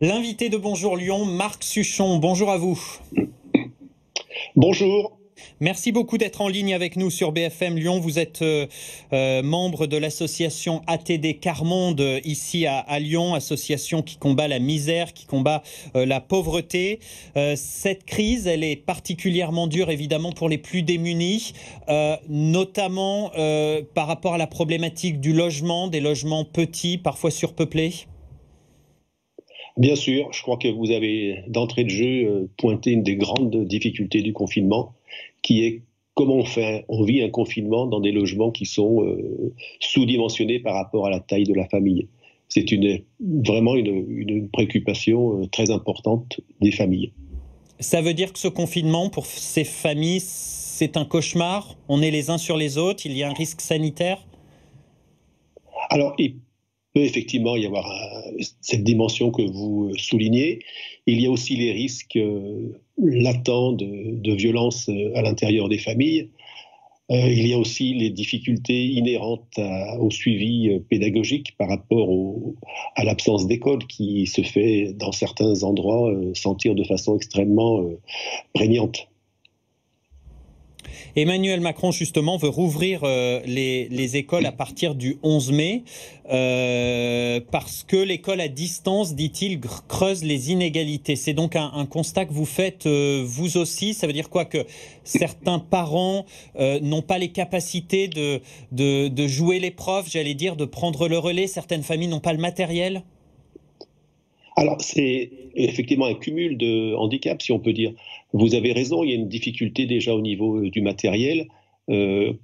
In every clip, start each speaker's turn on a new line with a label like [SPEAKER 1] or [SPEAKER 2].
[SPEAKER 1] L'invité de Bonjour Lyon, Marc Suchon. Bonjour à vous.
[SPEAKER 2] Bonjour.
[SPEAKER 1] Merci beaucoup d'être en ligne avec nous sur BFM Lyon. Vous êtes membre de l'association ATD Quart-Monde ici à Lyon, association qui combat la misère, qui combat la pauvreté. Cette crise, elle est particulièrement dure évidemment pour les plus démunis, notamment par rapport à la problématique du logement, des logements petits, parfois surpeuplés.
[SPEAKER 2] Bien sûr, je crois que vous avez d'entrée de jeu pointé une des grandes difficultés du confinement, qui est comment on vit un confinement dans des logements qui sont sous-dimensionnés par rapport à la taille de la famille. C'est vraiment une préoccupation très importante des familles.
[SPEAKER 1] Ça veut dire que ce confinement, pour ces familles, c'est un cauchemar. On est les uns sur les autres, il y a un risque sanitaire.
[SPEAKER 2] Alors, il peut effectivement y avoir cette dimension que vous soulignez. Il y a aussi les risques latents de violence à l'intérieur des familles. Il y a aussi les difficultés inhérentes au suivi pédagogique par rapport à l'absence d'école qui se fait dans certains endroits sentir de façon extrêmement prégnante.
[SPEAKER 1] Emmanuel Macron, justement, veut rouvrir les écoles à partir du 11 mai parce que l'école à distance, dit-il, creuse les inégalités. C'est donc un constat que vous faites vous aussi. Ça veut dire quoi? Que certains parents n'ont pas les capacités de jouer les profs, j'allais dire, de prendre le relais. Certaines familles n'ont pas le matériel.
[SPEAKER 2] Alors, c'est effectivement un cumul de handicaps, si on peut dire. Vous avez raison, il y a une difficulté déjà au niveau du matériel.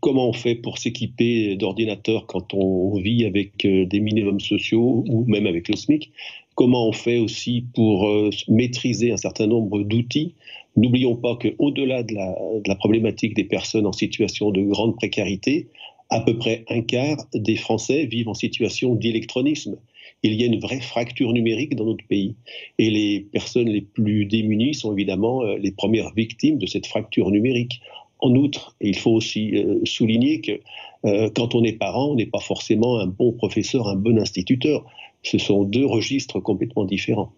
[SPEAKER 2] Comment on fait pour s'équiper d'ordinateurs quand on vit avec des minimums sociaux ou même avec le SMIC? Comment on fait aussi pour maîtriser un certain nombre d'outils? N'oublions pas qu'au-delà de la problématique des personnes en situation de grande précarité, à peu près un quart des Français vivent en situation d'électronisme. Il y a une vraie fracture numérique dans notre pays. Et les personnes les plus démunies sont évidemment les premières victimes de cette fracture numérique. En outre, il faut aussi souligner que quand on est parent, on n'est pas forcément un bon professeur, un bon instituteur. Ce sont deux registres complètement différents.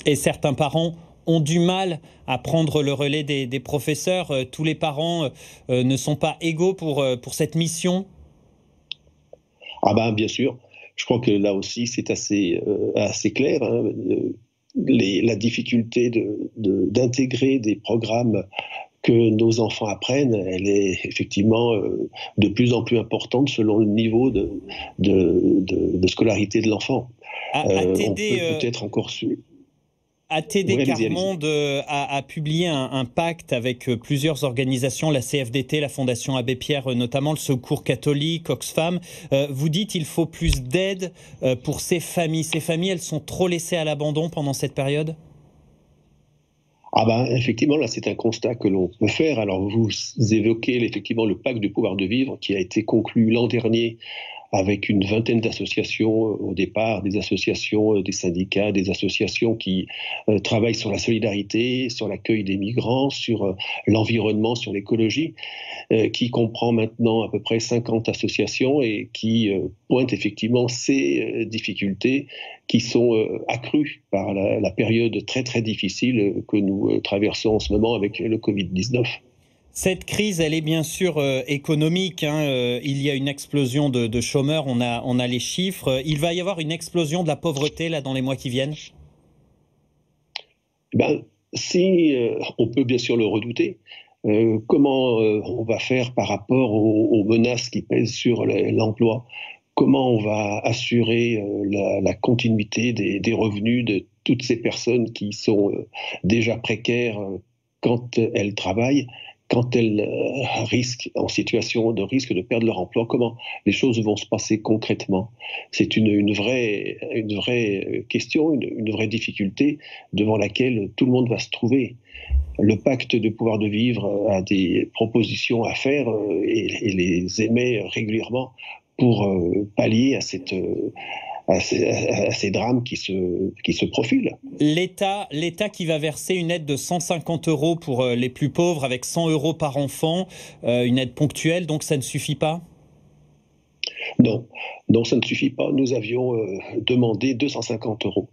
[SPEAKER 1] Et certains parents ont du mal à prendre le relais des professeurs. Tous les parents ne sont pas égaux pour cette mission.
[SPEAKER 2] Ah ben, bien sûr, je crois que là aussi c'est assez clair, hein. La difficulté d'intégrer des programmes que nos enfants apprennent, elle est effectivement de plus en plus importante selon le niveau de scolarité de l'enfant. On
[SPEAKER 1] ATD,
[SPEAKER 2] peut peut-être encore suivre.
[SPEAKER 1] ATD
[SPEAKER 2] Oui, allez-y, allez-y.
[SPEAKER 1] Quart-Monde a publié un pacte avec plusieurs organisations, la CFDT, la Fondation Abbé Pierre, notamment le Secours catholique, Oxfam. Vous dites qu'il faut plus d'aide pour ces familles. Ces familles, elles sont trop laissées à l'abandon pendant cette période?
[SPEAKER 2] Ah ben, effectivement, là, c'est un constat que l'on peut faire. Alors, vous évoquez effectivement le pacte du pouvoir de vivre qui a été conclu l'an dernier avec une vingtaine d'associations au départ, des associations, des syndicats, des associations qui travaillent sur la solidarité, sur l'accueil des migrants, sur l'environnement, sur l'écologie, qui comprend maintenant à peu près 50 associations et qui pointe effectivement ces difficultés qui sont accrues par la période très très difficile que nous traversons en ce moment avec le Covid-19.
[SPEAKER 1] Cette crise, elle est bien sûr économique, hein. Il y a une explosion de chômeurs, on a les chiffres. Il va y avoir une explosion de la pauvreté là, dans les mois qui viennent.
[SPEAKER 2] Ben, si on peut bien sûr le redouter, comment on va faire par rapport aux menaces qui pèsent sur l'emploi? Comment on va assurer la continuité des revenus de toutes ces personnes qui sont déjà précaires quand elles travaillent, quand elles risquent, en situation de risque de perdre leur emploi? Comment les choses vont se passer concrètement? C'est une vraie question, une vraie difficulté devant laquelle tout le monde va se trouver. Le pacte de pouvoir de vivre a des propositions à faire et les émet régulièrement pour pallier à ces drames qui se profilent.
[SPEAKER 1] L'État qui va verser une aide de 150 euros pour les plus pauvres avec 100 euros par enfant, une aide ponctuelle, donc ça ne suffit pas?
[SPEAKER 2] Non, non, ça ne suffit pas. Nous avions demandé 250 euros.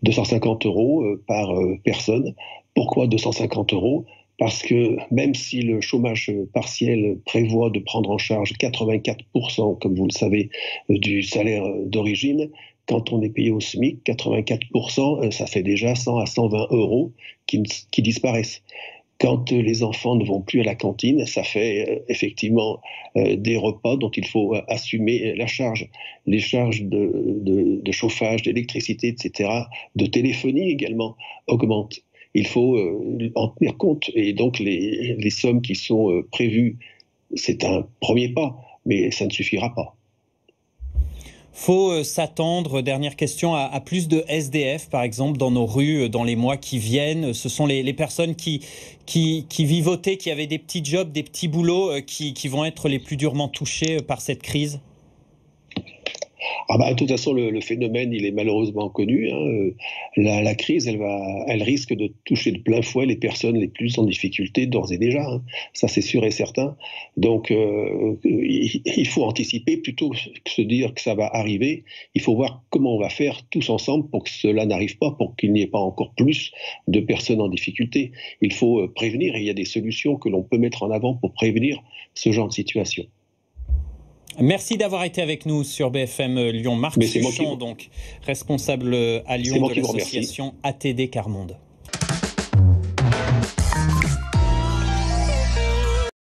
[SPEAKER 2] 250 euros par personne. Pourquoi 250 euros? Parce que même si le chômage partiel prévoit de prendre en charge 84%, comme vous le savez, du salaire d'origine, quand on est payé au SMIC, 84%, ça fait déjà 100 à 120 euros qui disparaissent. Quand les enfants ne vont plus à la cantine, ça fait effectivement des repas dont il faut assumer la charge. Les charges de chauffage, d'électricité, etc., de téléphonie également augmentent. Il faut en tenir compte. Et donc les sommes qui sont prévues, c'est un premier pas, mais ça ne suffira pas.
[SPEAKER 1] Faut s'attendre, dernière question, à plus de SDF, par exemple, dans nos rues, dans les mois qui viennent. Ce sont les personnes qui vivotaient, qui avaient des petits jobs, des petits boulots, qui vont être les plus durement touchés par cette crise?
[SPEAKER 2] Ah bah, de toute façon, le phénomène, il est malheureusement connu, hein. La crise, elle risque de toucher de plein fouet les personnes les plus en difficulté d'ores et déjà, hein. Ça, c'est sûr et certain. Donc, il faut anticiper plutôt que se dire que ça va arriver. Il faut voir comment on va faire tous ensemble pour que cela n'arrive pas, pour qu'il n'y ait pas encore plus de personnes en difficulté. Il faut prévenir, et il y a des solutions que l'on peut mettre en avant pour prévenir ce genre de situation.
[SPEAKER 1] Merci d'avoir été avec nous sur BFM Lyon. Marc Suchon, donc responsable à Lyon de l'association ATD Quart Monde.